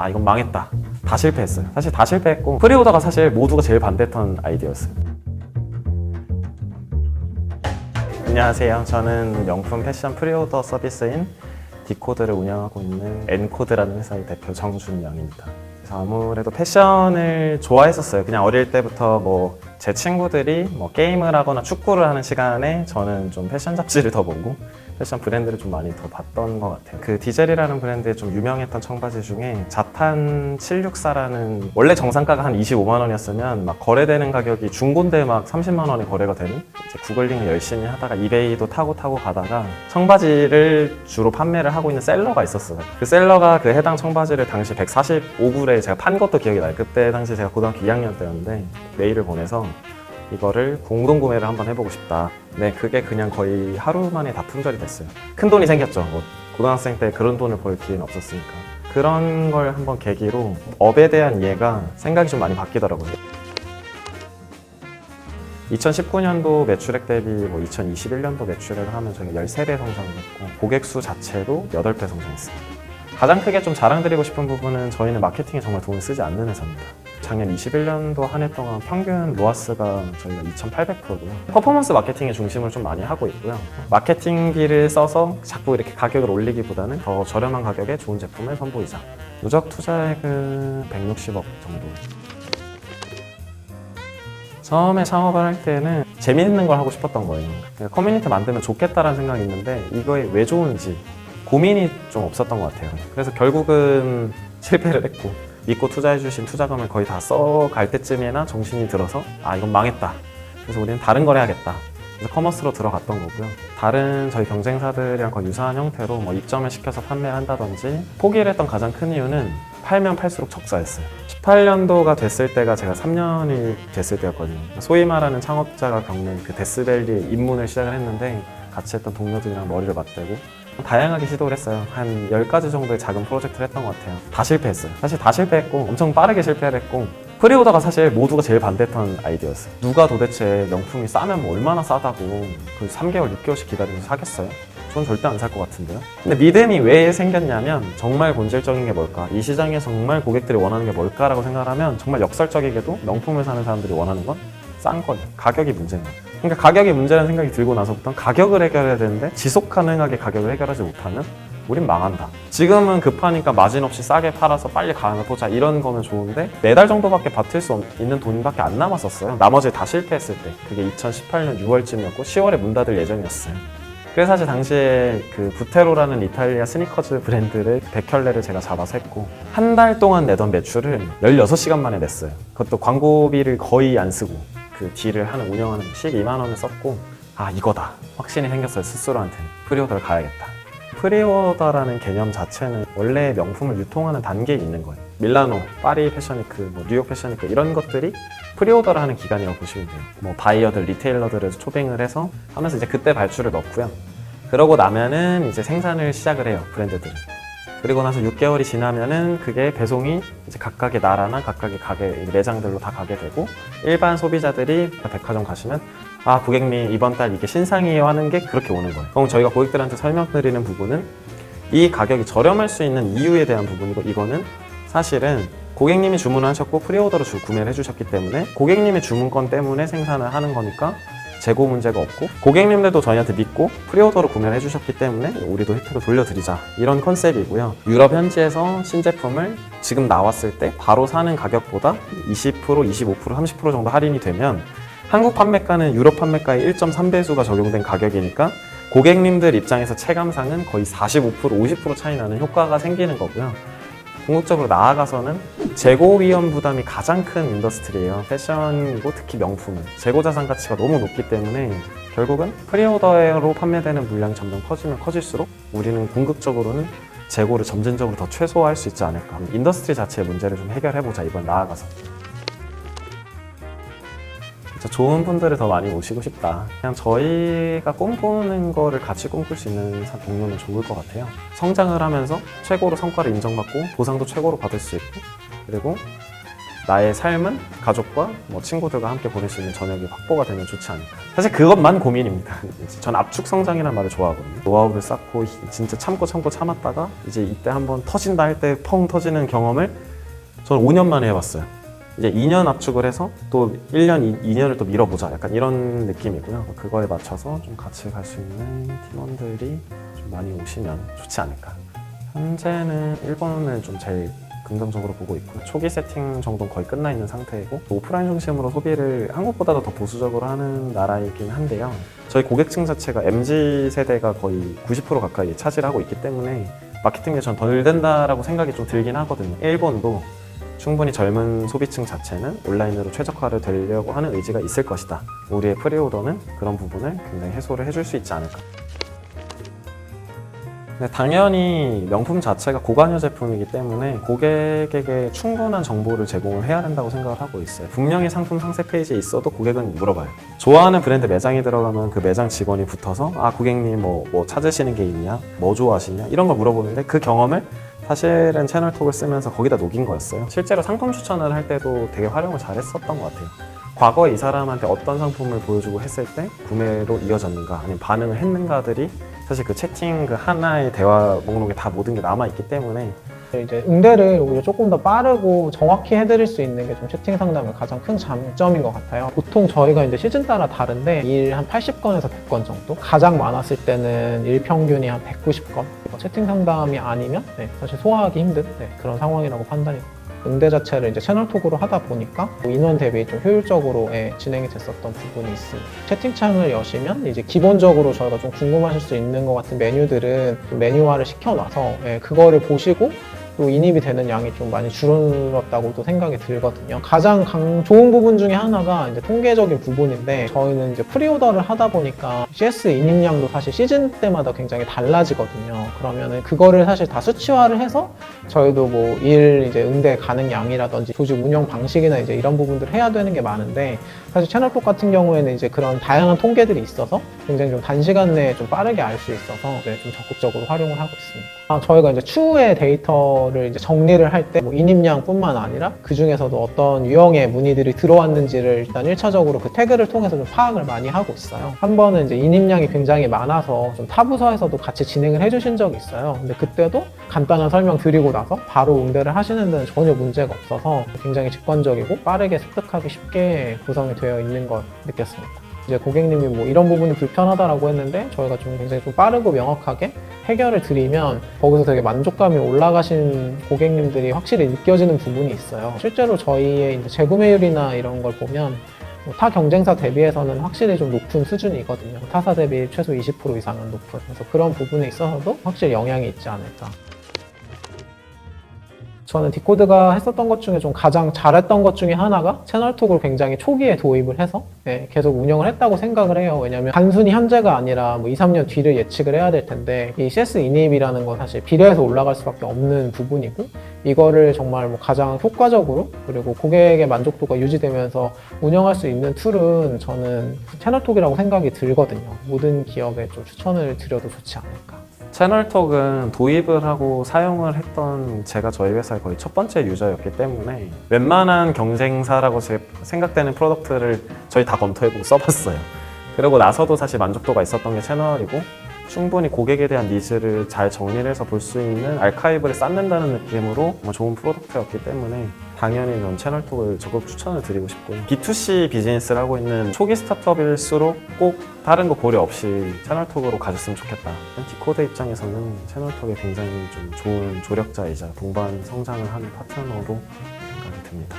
아 이건 망했다. 다 실패했어요. 사실 다 실패했고 프리오더가 사실 모두가 제일 반대했던 아이디어였어요. 안녕하세요. 저는 명품 패션 프리오더 서비스인 디코드를 운영하고 있는 엔코드라는 회사의 대표 정준영입니다. 그래서 아무래도 패션을 좋아했었어요. 그냥 어릴 때부터 제 친구들이 게임을 하거나 축구를 하는 시간에 저는 좀 패션 잡지를 더 보고 패션 브랜드를 좀 많이 더 봤던 것 같아요. 그 디젤이라는 브랜드에 좀 유명했던 청바지 중에 자탄 764라는 원래 정상가가 한 25만 원이었으면 막 거래되는 가격이 중고인데 막 30만 원에 거래가 되는, 이제 구글링을 열심히 하다가 이베이도 타고 가다가 청바지를 주로 판매를 하고 있는 셀러가 있었어요. 그 셀러가 그 해당 청바지를 당시 145불에 제가 판 것도 기억이 나요. 그때 당시 제가 고등학교 2학년 때였는데 메일을 보내서 이거를 공동구매를 한번 해보고 싶다. 네, 그게 그냥 거의 하루 만에 다 품절이 됐어요. 큰 돈이 생겼죠. 고등학생 때 그런 돈을 벌 기회는 없었으니까. 그런 걸 한번 계기로 업에 대한 이해가 생각이 좀 많이 바뀌더라고요. 2019년도 매출액 대비 2021년도 매출액을 하면 저희가 13배 성장을 했고 고객 수 자체도 8배 성장했습니다. 가장 크게 좀 자랑드리고 싶은 부분은 저희는 마케팅에 정말 돈을 쓰지 않는 회사입니다. 작년 21년도 한 해 동안 평균 로아스가 저희가 2,800%고요. 퍼포먼스 마케팅의 중심을 좀 많이 하고 있고요. 마케팅비를 써서 자꾸 이렇게 가격을 올리기보다는 더 저렴한 가격에 좋은 제품을 선보이자. 누적 투자액은 160억 정도. 처음에 창업을 할 때는 재밌는 걸 하고 싶었던 거예요. 커뮤니티 만들면 좋겠다라는 생각이 있는데 이거에 왜 좋은지 고민이 좀 없었던 것 같아요. 그래서 결국은 실패를 했고 믿고 투자해주신 투자금을 거의 다 써갈 때쯤에나 정신이 들어서 아 이건 망했다. 그래서 우리는 다른 걸 해야겠다. 그래서 커머스로 들어갔던 거고요. 다른 저희 경쟁사들이랑 거의 유사한 형태로 입점을 시켜서 판매를 한다든지 포기를 했던 가장 큰 이유는 팔면 팔수록 적자였어요. 18년도가 됐을 때가 제가 3년이 됐을 때였거든요. 소위 말하는 창업자가 겪는 그 데스밸리 입문을 시작을 했는데 같이 했던 동료들이랑 머리를 맞대고 다양하게 시도를 했어요. 한 10가지 정도의 작은 프로젝트를 했던 것 같아요. 다 실패했어요. 사실 다 실패했고 엄청 빠르게 실패를 했고 프리오더가 사실 모두가 제일 반대했던 아이디어였어요. 누가 도대체 명품이 싸면 얼마나 싸다고 그 3개월, 6개월씩 기다리면서 사겠어요? 전 절대 안 살 것 같은데요. 근데 믿음이 왜 생겼냐면 정말 본질적인 게 뭘까? 이 시장에서 정말 고객들이 원하는 게 뭘까라고 생각을 하면 정말 역설적이게도 명품을 사는 사람들이 원하는 건 싼 거예요. 가격이 문제인 거예요. 그러니까 가격이 문제라는 생각이 들고 나서부터는 가격을 해결해야 되는데 지속 가능하게 가격을 해결하지 못하면 우린 망한다. 지금은 급하니까 마진 없이 싸게 팔아서 빨리 가능을 보자 이런 거면 좋은데 4달 정도밖에 버틸 수 있는 돈밖에 안 남았었어요. 나머지 다 실패했을 때. 그게 2018년 6월쯤이었고 10월에 문 닫을 예정이었어요. 그래서 사실 당시에 그 부테로라는 이탈리아 스니커즈 브랜드를 100켤레를 제가 잡아서 했고 한 달 동안 내던 매출을 16시간 만에 냈어요. 그것도 광고비를 거의 안 쓰고 그 딜을 운영하는 12만 원을 썼고 아 이거다 확신이 생겼어요. 스스로한테는 프리오더를 가야겠다. 프리오더라는 개념 자체는 원래 명품을 유통하는 단계에 있는 거예요. 밀라노, 파리 패션위크, 뉴욕 패션위크 이런 것들이 프리오더를 하는 기간이라고 보시면 돼요. 바이어들, 리테일러들을 초빙을 해서 하면서 이제 그때 발주를 넣고요. 그러고 나면은 이제 생산을 시작을 해요, 브랜드들은. 그리고 나서 6개월이 지나면은 그게 배송이 이제 각각의 나라나 각각의 가게, 매장들로 다 가게 되고 일반 소비자들이 백화점 가시면 아 고객님 이번 달 이게 신상이에요 하는 게 그렇게 오는 거예요. 그럼 저희가 고객들한테 설명드리는 부분은 이 가격이 저렴할 수 있는 이유에 대한 부분이고 이거는 사실은 고객님이 주문을 하셨고 프리오더로 구매를 해주셨기 때문에 고객님의 주문권 때문에 생산을 하는 거니까 재고 문제가 없고 고객님들도 저희한테 믿고 프리오더로 구매를 해주셨기 때문에 우리도 혜택을 돌려드리자 이런 컨셉이고요. 유럽 현지에서 신제품을 지금 나왔을 때 바로 사는 가격보다 20%, 25%, 30% 정도 할인이 되면 한국 판매가는 유럽 판매가의 1.3배수가 적용된 가격이니까 고객님들 입장에서 체감상은 거의 45%, 50% 차이 나는 효과가 생기는 거고요. 궁극적으로 나아가서는 재고 위험 부담이 가장 큰 인더스트리예요. 패션이고 특히 명품은 재고 자산 가치가 너무 높기 때문에 결국은 프리오더로 판매되는 물량이 점점 커지면 커질수록 우리는 궁극적으로는 재고를 점진적으로 더 최소화할 수 있지 않을까. 인더스트리 자체의 문제를 좀 해결해보자 이번 나아가서. 좋은 분들을 더 많이 모시고 싶다. 그냥 저희가 꿈꾸는 거를 같이 꿈꿀 수 있는 동료는 좋을 것 같아요. 성장을 하면서 최고로 성과를 인정받고 보상도 최고로 받을 수 있고 그리고 나의 삶은 가족과 뭐 친구들과 함께 보낼 수 있는 저녁이 확보가 되면 좋지 않을까. 사실 그것만 고민입니다. 전 압축 성장이라는 말을 좋아하거든요. 노하우를 쌓고 진짜 참고 참았다가 이제 이때 한번 터진다 할 때 펑 터지는 경험을 저는 5년 만에 해봤어요. 이제 2년 압축을 해서 또 1년, 2년을 또 밀어보자. 약간 이런 느낌이고요. 그거에 맞춰서 좀 같이 갈 수 있는 팀원들이 좀 많이 오시면 좋지 않을까. 현재는 일본을 좀 제일 긍정적으로 보고 있고요. 초기 세팅 정도는 거의 끝나 있는 상태이고 오프라인 중심으로 소비를 한국보다도 더 보수적으로 하는 나라이긴 한데요. 저희 고객층 자체가 MZ세대가 거의 90% 가까이 차지하고 있기 때문에 마케팅이 전 덜 된다라고 생각이 좀 들긴 하거든요. 일본도 충분히 젊은 소비층 자체는 온라인으로 최적화를 되려고 하는 의지가 있을 것이다. 우리의 프리오더는 그런 부분을 굉장히 해소를 해줄 수 있지 않을까. 근데 당연히 명품 자체가 고관여 제품이기 때문에 고객에게 충분한 정보를 제공을 해야 된다고 생각을 하고 있어요. 분명히 상품 상세 페이지에 있어도 고객은 물어봐요. 좋아하는 브랜드 매장이 들어가면 그 매장 직원이 붙어서 고객님 뭐 찾으시는 게 있냐? 뭐 좋아하시냐? 이런 걸 물어보는데 그 경험을 사실은 채널톡을 쓰면서 거기다 녹인 거였어요. 실제로 상품 추천을 할 때도 되게 활용을 잘 했었던 것 같아요. 과거에 이 사람한테 어떤 상품을 보여주고 했을 때 구매로 이어졌는가 아니면 반응을 했는가들이 사실 그 채팅 그 하나의 대화 목록에 다 모든 게 남아있기 때문에 이제 응대를 오히려 조금 더 빠르고 정확히 해드릴 수 있는 게 좀 채팅 상담의 가장 큰 장점인 것 같아요. 보통 저희가 이제 시즌 따라 다른데 일 한 80건에서 100건 정도? 가장 많았을 때는 일 평균이 한 190건? 채팅 상담이 아니면 사실 소화하기 힘든 그런 상황이라고 판단이 됩니다. 응대 자체를 이제 채널톡으로 하다 보니까 인원 대비 좀 효율적으로 진행이 됐었던 부분이 있습니다. 채팅창을 여시면 이제 기본적으로 저희가 좀 궁금하실 수 있는 것 같은 메뉴들은 좀 메뉴화를 시켜놔서 그거를 보시고 또 인입이 되는 양이 좀 많이 줄었다고도 생각이 들거든요. 가장 좋은 부분 중에 하나가 이제 통계적인 부분인데 저희는 이제 프리오더를 하다 보니까 CS 인입량도 사실 시즌 때마다 굉장히 달라지거든요. 그러면은 그거를 사실 다 수치화를 해서 저희도 뭐 이제 응대 가능 양이라든지 조직 운영 방식이나 이제 이런 부분들을 해야 되는 게 많은데 사실 채널톡 같은 경우에는 이제 그런 다양한 통계들이 있어서 굉장히 좀 단시간 내에 좀 빠르게 알 수 있어서 좀 적극적으로 활용을 하고 있습니다. 저희가 이제 추후에 데이터를 이제 정리를 할 때 뭐 인입량뿐만 아니라 그 중에서도 어떤 유형의 문의들이 들어왔는지를 일단 1차적으로 그 태그를 통해서 좀 파악을 많이 하고 있어요. 한 번은 이제 인입량이 굉장히 많아서 좀 타 부서에서도 같이 진행을 해주신 적이 있어요. 근데 그때도 간단한 설명 드리고 나서 바로 응대를 하시는 데는 전혀 문제가 없어서 굉장히 직관적이고 빠르게 습득하기 쉽게 구성이 되어 있는 것 느꼈습니다. 이제 고객님이 뭐 이런 부분이 불편하다라고 했는데 저희가 좀 굉장히 좀 빠르고 명확하게 해결을 드리면 거기서 되게 만족감이 올라가신 고객님들이 확실히 느껴지는 부분이 있어요. 실제로 저희의 이제 재구매율이나 이런 걸 보면 타 경쟁사 대비해서는 확실히 좀 높은 수준이거든요. 타사 대비 최소 20% 이상은 높은. 그래서 그런 부분에 있어서도 확실히 영향이 있지 않을까. 저는 디코드가 했었던 것 중에 좀 가장 잘했던 것 중에 하나가 채널톡을 굉장히 초기에 도입을 해서 계속 운영을 했다고 생각을 해요. 왜냐하면 단순히 현재가 아니라 뭐 2, 3년 뒤를 예측을 해야 될 텐데 이 CS 인입이라는 건 사실 비례해서 올라갈 수밖에 없는 부분이고 이거를 정말 뭐 가장 효과적으로 그리고 고객의 만족도가 유지되면서 운영할 수 있는 툴은 저는 채널톡이라고 생각이 들거든요. 모든 기업에 좀 추천을 드려도 좋지 않을까. 채널톡은 도입을 하고 사용을 했던 제가 저희 회사의 거의 첫 번째 유저였기 때문에 웬만한 경쟁사라고 생각되는 프로덕트를 저희 다 검토해보고 써봤어요. 그러고 나서도 사실 만족도가 있었던 게 채널이고 충분히 고객에 대한 니즈를 잘 정리를 해서 볼 수 있는 아카이브를 쌓는다는 느낌으로 좋은 프로덕트였기 때문에 당연히 전 채널톡을 적극 추천을 드리고 싶고요. B2C 비즈니스를 하고 있는 초기 스타트업일수록 꼭 다른 거 고려 없이 채널톡으로 가셨으면 좋겠다. 디코드 입장에서는 채널톡이 굉장히 좀 좋은 조력자이자 동반 성장을 하는 파트너로 생각이 듭니다.